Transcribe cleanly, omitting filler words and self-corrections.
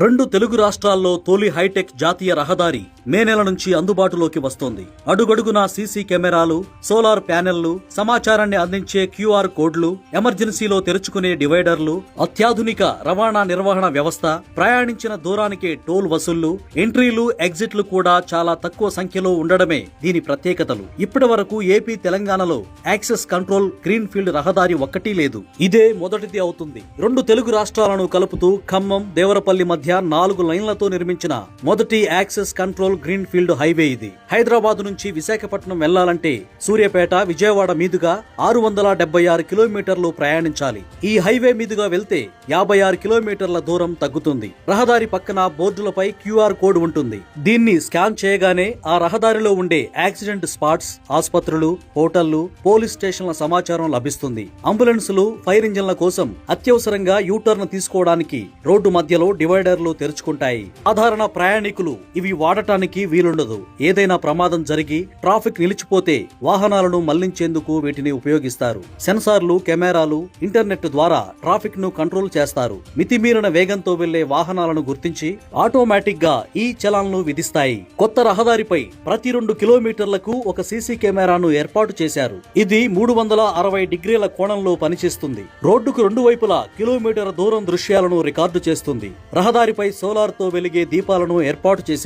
రెండు తెలుగు రాష్ట్రాల్లో తొలి హైటెక్ జాతీయ రహదారి మే నెల నుంచి అందుబాటులోకి వస్తోంది. అడుగడుగునా సీసీ కెమెరాలు, సోలార్ ప్యానెళ్లు, సమాచారాన్ని అందించే క్యూఆర్ కోడ్లు, ఎమర్జెన్సీలో తెరుచుకునే డివైడర్లు, అత్యాధునిక రవాణా నిర్వహణ వ్యవస్థ, ప్రయాణించిన దూరానికే టోల్ వసూళ్లు, ఎంట్రీలు, ఎగ్జిట్లు కూడా చాలా తక్కువ సంఖ్యలో ఉండడమే దీని ప్రత్యేకతలు. ఇప్పటి వరకు ఏపీ, తెలంగాణలో యాక్సెస్ కంట్రోల్ గ్రీన్ ఫీల్డ్ రహదారి ఒక్కటీ లేదు. ఇదే మొదటిది అవుతుంది. రెండు తెలుగు రాష్ట్రాలను కలుపుతూ ఖమ్మం, దేవరపల్లి మధ్య 4 లైన్లతో నిర్మించిన మొదటి access control green field highway ఇది. హైదరాబాద్ నుంచి విశాఖపట్నం వెళ్లాలంటే సూర్యాపేట, విజయవాడ మీదుగా 676 కిలోమీటర్లు ప్రయాణించాలి. ఈ హైవే మీదుగా వెళ్తే 56 కిలోమీటర్ల దూరం తగ్గుతుంది. రహదారి పక్కన బోర్డులపై క్యూఆర్ కోడ్ ఉంటుంది. దీన్ని స్కాన్ చేయగానే ఆ రహదారిలో ఉండే యాక్సిడెంట్ స్పాట్స్, ఆసుపత్రులు, హోటళ్లు, పోలీస్ స్టేషన్ల సమాచారం లభిస్తుంది. అంబులెన్సులు, ఫైర్ ఇంజన్ల కోసం అత్యవసరంగా యూటర్న్ తీసుకోవడానికి రోడ్డు మధ్యలో డివైడర్లు తెరుచుకుంటాయి. సాధారణ ప్రయాణికులు ఇవి వాడటానికి వీలుండదు. ఏదైనా ప్రమాదం జరిగి ట్రాఫిక్ నిలిచిపోతే వాహనాలను మళ్లించేందుకు వీటిని ఉపయోగిస్తారు. సెన్సార్లు, కెమెరాలు, ఇంటర్నెట్ ద్వారా ట్రాఫిక్ ను కంట్రోల్ చేస్తారు. మితిమీరిన వేగంతో వెళ్లే వాహనాలను గుర్తించి ఆటోమేటిక్ గా ఈ చలాన్లు విధిస్తాయి. కొత్త రహదారిపై ప్రతి 2 కిలోమీటర్లకు ఒక సీసీ కెమెరాను ఏర్పాటు చేశారు. ఇది 360 డిగ్రీల కోణంలో పనిచేస్తుంది. రోడ్డుకు 2 వైపులా కిలోమీటర్ దూరం దృశ్యాలను రికార్డు చేస్తుంది. రహదారిపై సోలార్ తో వెలిగే దీపాలను ఏర్పాటు చేశారు.